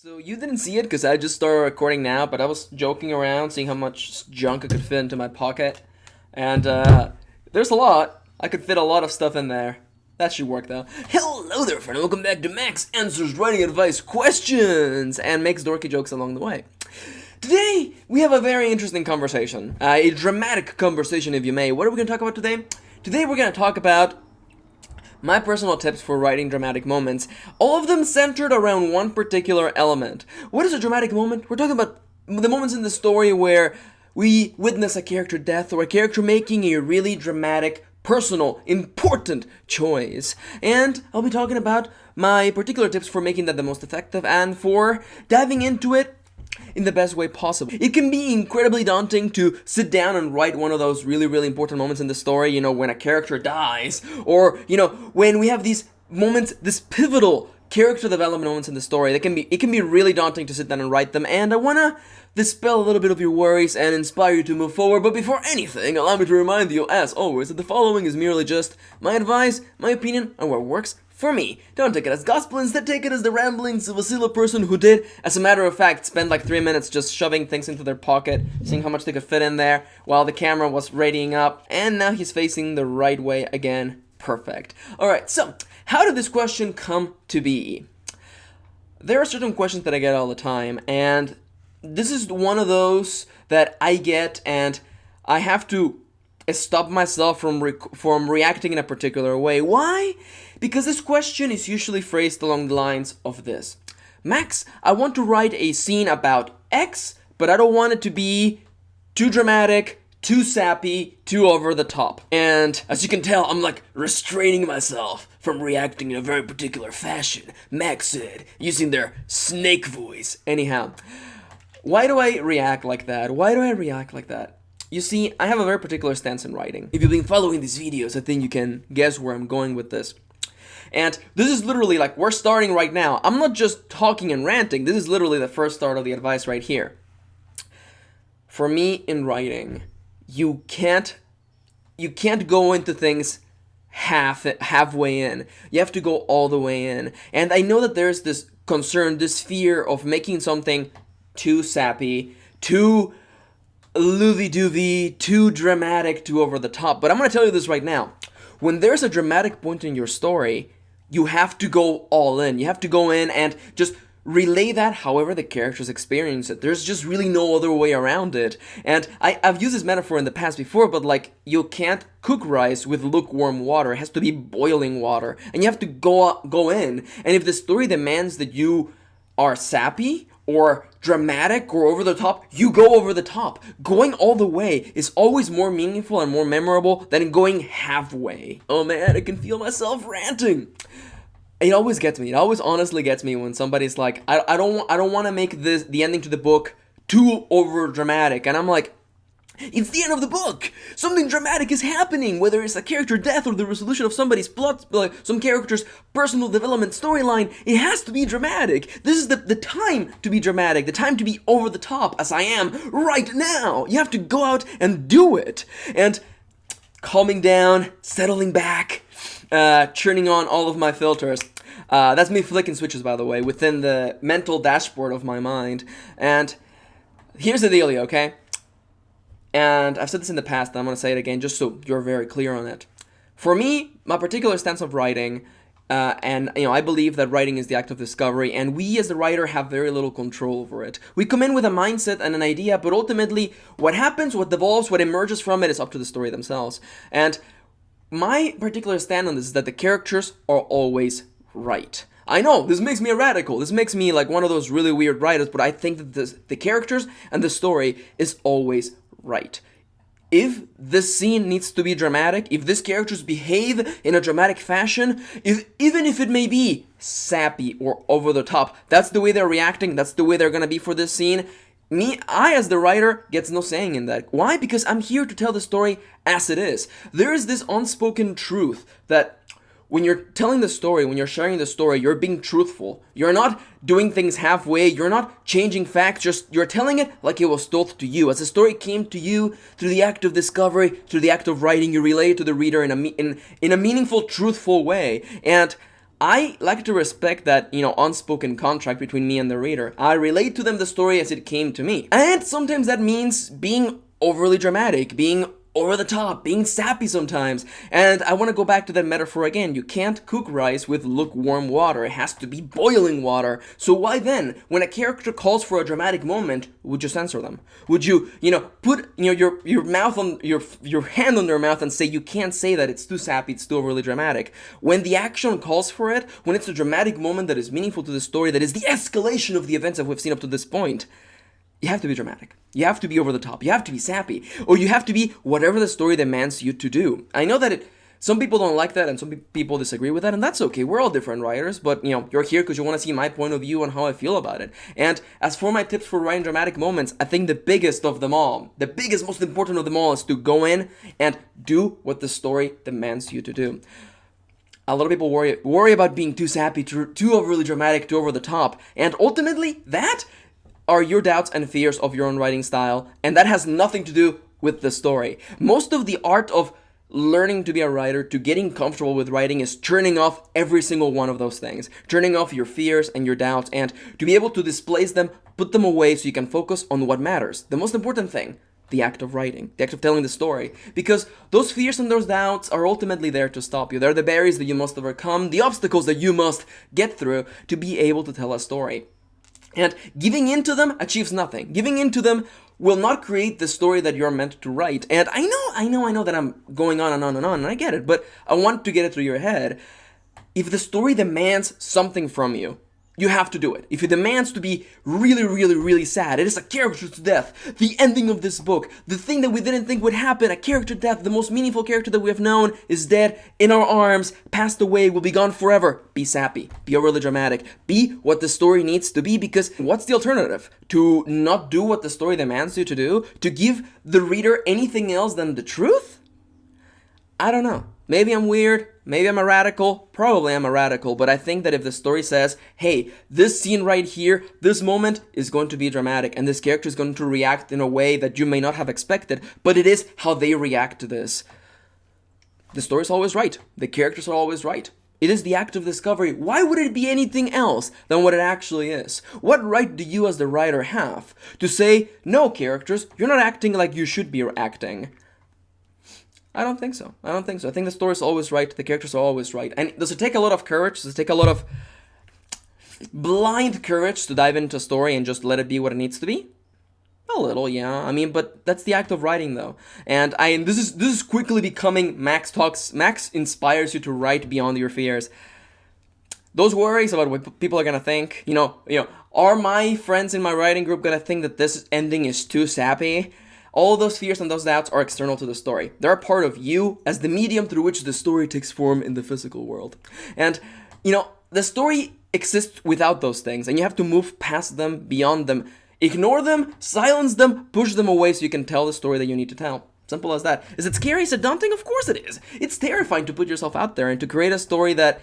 So you didn't see it because I just started recording now, but I was joking around, seeing how much junk I could fit into my pocket. And there's a lot. I could fit a lot of stuff in there. That should work though. Hello there, friend. Welcome back to Max Answers Writing Advice Questions and makes dorky jokes along the way. Today, we have a very interesting conversation. A dramatic conversation, if you may. What are we going to talk about today? Today, we're going to talk about my personal tips for writing dramatic moments, all of them centered around one particular element. What is a dramatic moment? We're talking about the moments in the story where we witness a character death or a character making a really dramatic, personal, important choice. And I'll be talking about my particular tips for making that the most effective and for diving into it in the best way possible. It can be incredibly daunting to sit down and write one of those really important moments in the story, when a character dies, or, when we have these moments, this pivotal character development moments in the story. It can be really daunting to sit down and write them, and I want to dispel a little bit of your worries and inspire you to move forward. But before anything, allow me to remind you, as always, that the following is merely just my advice, my opinion, and what works for me. Don't take it as gospel, instead take it as the ramblings of a silly person who did, as a matter of fact, spend like 3 minutes just shoving things into their pocket, seeing how much they could fit in there, while the camera was radiating up, and now he's facing the right way again. Perfect. Alright, so, how did this question come to be? There are certain questions that I get all the time, and this is one of those that I get, and I have to stop myself from reacting in a particular way. Why? Because this question is usually phrased along the lines of this. Max, I want to write a scene about X, but I don't want it to be too dramatic, too sappy, too over the top. And as you can tell, I'm like restraining myself from reacting in a very particular fashion, Max said, using their snake voice. Anyhow, why do I react like that? You see, I have a very particular stance in writing. If you've been following these videos, I think you can guess where I'm going with this. And this is literally like, we're starting right now. I'm not just talking and ranting. This is literally the first start of the advice right here. For me, in writing, you can't go into things halfway in. You have to go all the way in. And I know that there's this concern, this fear of making something too sappy, too loovy-doovy, too dramatic, too over the top. But I'm going to tell you this right now. When there's a dramatic point in your story, you have to go all in. You have to go in and just relay that however the characters experience it. There's just really no other way around it. And I've used this metaphor in the past before, but like, you can't cook rice with lukewarm water. It has to be boiling water. And you have to go in. And if the story demands that you are sappy or dramatic or over the top, you go over the top. Going all the way is always more meaningful and more memorable than going halfway. Oh man, I can feel myself ranting. It always gets me. It always honestly gets me when somebody's like, I don't want to make the ending to the book too over dramatic, and I'm like, it's the end of the book! Something dramatic is happening, whether it's a character death or the resolution of somebody's plot, like some character's personal development storyline. It has to be dramatic. This is the time to be dramatic, the time to be over the top, as I am right now. You have to go out and do it. And calming down, settling back, turning on all of my filters. That's me flicking switches, by the way, within the mental dashboard of my mind. And here's the dealio, okay? And I've said this in the past, and I'm going to say it again just so you're very clear on it. For me, my particular stance of writing, and I believe that writing is the act of discovery, and we as the writer have very little control over it. We come in with a mindset and an idea, but ultimately what happens, what devolves, what emerges from it is up to the story themselves. And my particular stand on this is that the characters are always right. I know, this makes me a radical. This makes me like one of those really weird writers, but I think that the characters and the story is always right. If this scene needs to be dramatic, if these characters behave in a dramatic fashion, even if it may be sappy or over the top, that's the way they're reacting, that's the way they're gonna be for this scene. I as the writer gets no saying in that. Why? Because I'm here to tell the story as it is. There is this unspoken truth that when you're telling the story, when you're sharing the story, you're being truthful. You're not doing things halfway. You're not changing facts. You're telling it like it was told to you. As the story came to you through the act of discovery, through the act of writing, you relay it to the reader in a meaningful, truthful way. And I like to respect that, unspoken contract between me and the reader. I relate to them the story as it came to me. And sometimes that means being overly dramatic, being over the top, being sappy sometimes. And I want to go back to that metaphor again. You can't cook rice with lukewarm water. It has to be boiling water. So why then, when a character calls for a dramatic moment, would you censor them? Would you, put, your mouth on, your hand on their mouth and say, you can't say that, it's too sappy, it's too overly dramatic. When the action calls for it, when it's a dramatic moment that is meaningful to the story, that is the escalation of the events that we've seen up to this point, you have to be dramatic. You have to be over the top. You have to be sappy. Or you have to be whatever the story demands you to do. I know that some people don't like that and some people disagree with that, and that's okay. We're all different writers, but you're here because you want to see my point of view on how I feel about it. And as for my tips for writing dramatic moments, I think the biggest of them all, the biggest, most important of them all, is to go in and do what the story demands you to do. A lot of people worry about being too sappy, too overly dramatic, too over the top, and ultimately that are your doubts and fears of your own writing style, and that has nothing to do with the story. Most of the art of learning to be a writer, to getting comfortable with writing, is turning off every single one of those things. Turning off your fears and your doubts, and to be able to displace them, put them away so you can focus on what matters. The most important thing, the act of writing, the act of telling the story. Because those fears and those doubts are ultimately there to stop you. They're the barriers that you must overcome, the obstacles that you must get through to be able to tell a story. And giving into them achieves nothing. Giving into them will not create the story that you're meant to write. And I know that I'm going on and on and on, and I get it, but I want to get it through your head. If the story demands something from you, you have to do it. If it demands to be really, really, really sad, it is a character's death, the ending of this book, the thing that we didn't think would happen, a character death, the most meaningful character that we have known is dead, in our arms, passed away, will be gone forever. Be sappy, be overly dramatic, be what the story needs to be, because what's the alternative? To not do what the story demands you to do? To give the reader anything else than the truth? I don't know. Maybe I'm weird, maybe I'm a radical, probably I'm a radical, but I think that if the story says, hey, this scene right here, this moment is going to be dramatic, and this character is going to react in a way that you may not have expected, but it is how they react to this. The story's always right. The characters are always right. It is the act of discovery. Why would it be anything else than what it actually is? What right do you as the writer have to say, no, characters, you're not acting like you should be acting? I don't think so. I think the story's always right. The characters are always right. And does it take a lot of courage? Does it take a lot of blind courage to dive into a story and just let it be what it needs to be? A little, yeah. But that's the act of writing, though. And this is quickly becoming Max Talks. Max inspires you to write beyond your fears. Those worries about what people are gonna think, are my friends in my writing group gonna think that this ending is too sappy? All those fears and those doubts are external to the story. They're a part of you as the medium through which the story takes form in the physical world. And, the story exists without those things, and you have to move past them, beyond them, ignore them, silence them, push them away so you can tell the story that you need to tell. Simple as that. Is it scary? Is it daunting? Of course it is. It's terrifying to put yourself out there and to create a story that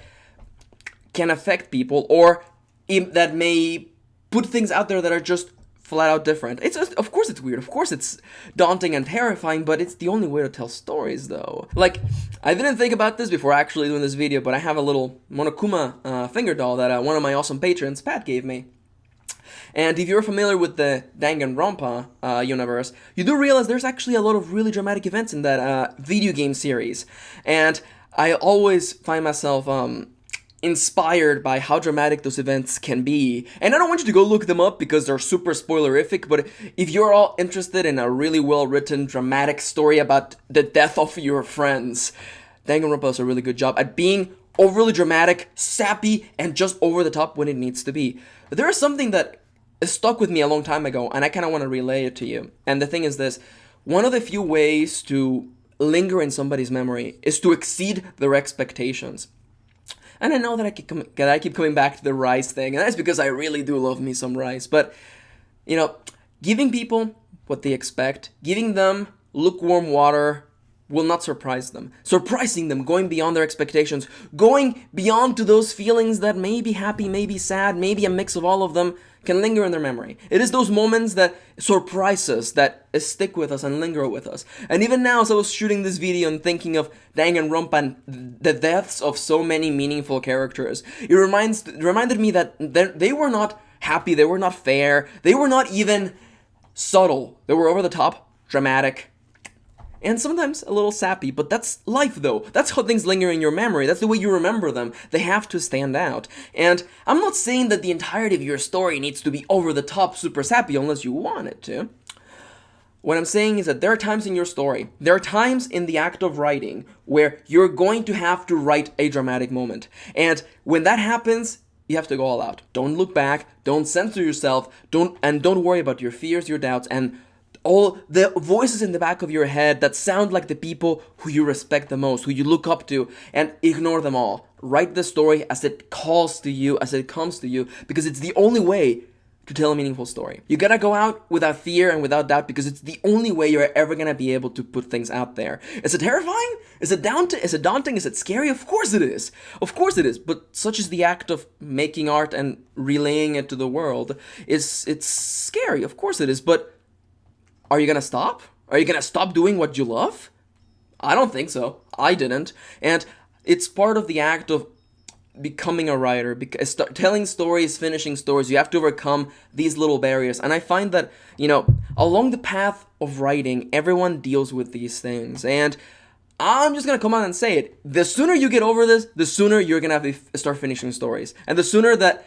can affect people, or that may put things out there that are just flat out different. Of course it's weird, of course it's daunting and terrifying, but it's the only way to tell stories, though. Like, I didn't think about this before actually doing this video, but I have a little Monokuma finger doll that one of my awesome patrons, Pat, gave me. And if you're familiar with the DanganRonpa universe, you do realize there's actually a lot of really dramatic events in that video game series. And I always find myself inspired by how dramatic those events can be. And I don't want you to go look them up because they're super spoilerific, but if you're all interested in a really well-written dramatic story about the death of your friends, DanganRonpa does a really good job at being overly dramatic, sappy, and just over the top when it needs to be. But there is something that stuck with me a long time ago, and I kind of want to relay it to you. And the thing is this: one of the few ways to linger in somebody's memory is to exceed their expectations. And I know that I keep coming back to the rice thing, and that's because I really do love me some rice. But, giving people what they expect, giving them lukewarm water will not surprise them. Surprising them, going beyond their expectations, going beyond to those feelings that may be happy, may be sad, maybe a mix of all of them, can linger in their memory. It is those moments that surprise us, that stick with us and linger with us. And even now, as I was shooting this video and thinking of Danganronpa and the deaths of so many meaningful characters, it reminded me that they were not happy, they were not fair, they were not even subtle. They were over the top, dramatic, and sometimes a little sappy, but that's life though. That's how things linger in your memory. That's the way you remember them. They have to stand out. And I'm not saying that the entirety of your story needs to be over the top, super sappy, unless you want it to. What I'm saying is that there are times in your story, there are times in the act of writing where you're going to have to write a dramatic moment. And when that happens, you have to go all out. Don't look back, don't censor yourself, don't worry about your fears, your doubts, and all the voices in the back of your head that sound like the people who you respect the most, who you look up to, and ignore them all. Write the story as it calls to you, as it comes to you, because it's the only way to tell a meaningful story. You gotta go out without fear and without doubt, because it's the only way you're ever gonna be able to put things out there. Is it terrifying? Is it daunting? Is it scary? Of course it is. Of course it is. But such is the act of making art and relaying it to the world. It's scary. Of course it is. But are you gonna stop? Are you gonna stop doing what you love? I don't think so. I didn't. And it's part of the act of becoming a writer, because telling stories, finishing stories, you have to overcome these little barriers. And I find that, along the path of writing, everyone deals with these things. And I'm just gonna come out and say it. The sooner you get over this, the sooner you're gonna have to start finishing stories. And the sooner that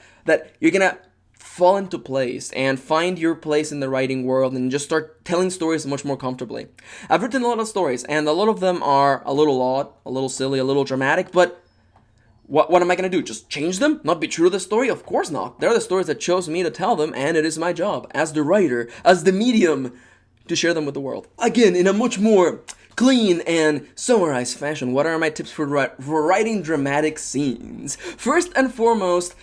you're gonna fall into place and find your place in the writing world and just start telling stories much more comfortably. I've written a lot of stories, and a lot of them are a little odd, a little silly, a little dramatic, but what am I going to do? Just change them? Not be true to the story? Of course not. They're the stories that chose me to tell them, and it is my job as the writer, as the medium, to share them with the world. Again, in a much more clean and summarized fashion, what are my tips for writing dramatic scenes? First and foremost,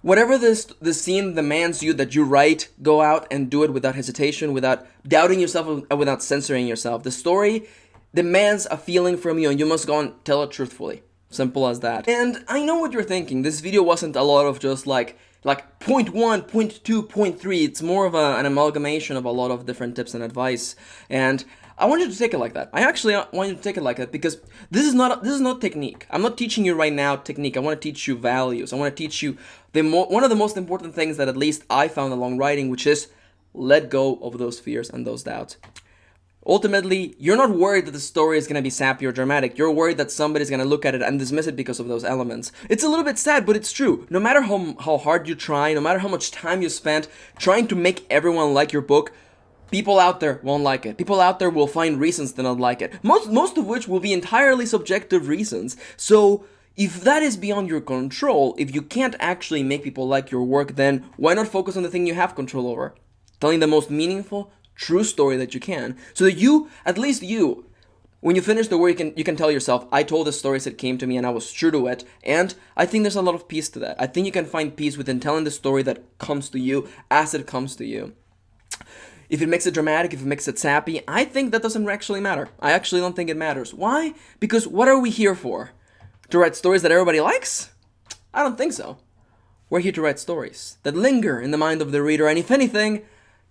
whatever the scene demands you that you write, go out and do it without hesitation, without doubting yourself, and without censoring yourself. The story demands a feeling from you, and you must go and tell it truthfully. Simple as that. And I know what you're thinking. This video wasn't a lot of just like point 1, point 2, point 3. It's more of an amalgamation of a lot of different tips and advice. And I want you to take it like that. I actually want you to take it like that, because this is not technique. I'm not teaching you right now technique. I want to teach you values. I want to teach you one of the most important things that at least I found along writing, which is let go of those fears and those doubts. Ultimately, you're not worried that the story is going to be sappy or dramatic. You're worried that somebody's going to look at it and dismiss it because of those elements. It's a little bit sad, but it's true. No matter how hard you try, no matter how much time you spent trying to make everyone like your book, people out there won't like it. People out there will find reasons to not like it. Most of which will be entirely subjective reasons. So if that is beyond your control, if you can't actually make people like your work, then why not focus on the thing you have control over? Telling the most meaningful, true story that you can, so that you, at least you, when you finish the work, you can tell yourself, I told the stories that came to me and I was true to it. And I think there's a lot of peace to that. I think you can find peace within telling the story that comes to you as it comes to you. If it makes it dramatic, if it makes it sappy, I think that doesn't actually matter. I actually don't think it matters. Why? Because what are we here for? To write stories that everybody likes? I don't think so. We're here to write stories that linger in the mind of the reader, and if anything,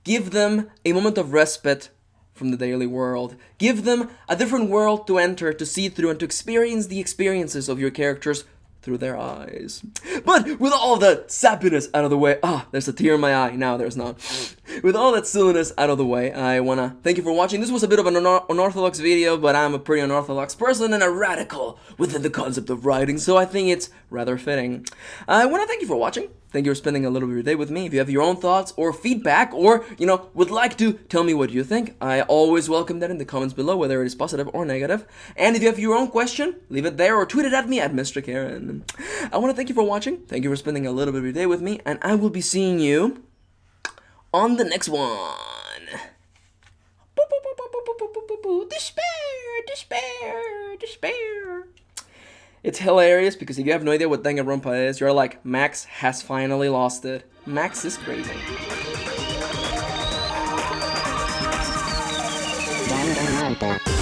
give them a moment of respite from the daily world. Give them a different world to enter, to see through, and to experience the experiences of your characters through their eyes. But with all that sappiness out of the way, there's a tear in my eye. Now there's not. With all that silliness out of the way, I want to thank you for watching. This was a bit of an unorthodox video, but I'm a pretty unorthodox person and a radical within the concept of writing, so I think it's rather fitting. I want to thank you for watching. Thank you for spending a little bit of your day with me. If you have your own thoughts or feedback, or, would like to tell me what you think, I always welcome that in the comments below, whether it is positive or negative. And if you have your own question, leave it there or tweet it at me at Mr. Kirin. I want to thank you for watching. Thank you for spending a little bit of your day with me, and I will be seeing you on the next one. Despair, despair, despair. It's hilarious because if you have no idea what DanganRonpa is, you're like, Max has finally lost it. Max is crazy. DanganRonpa.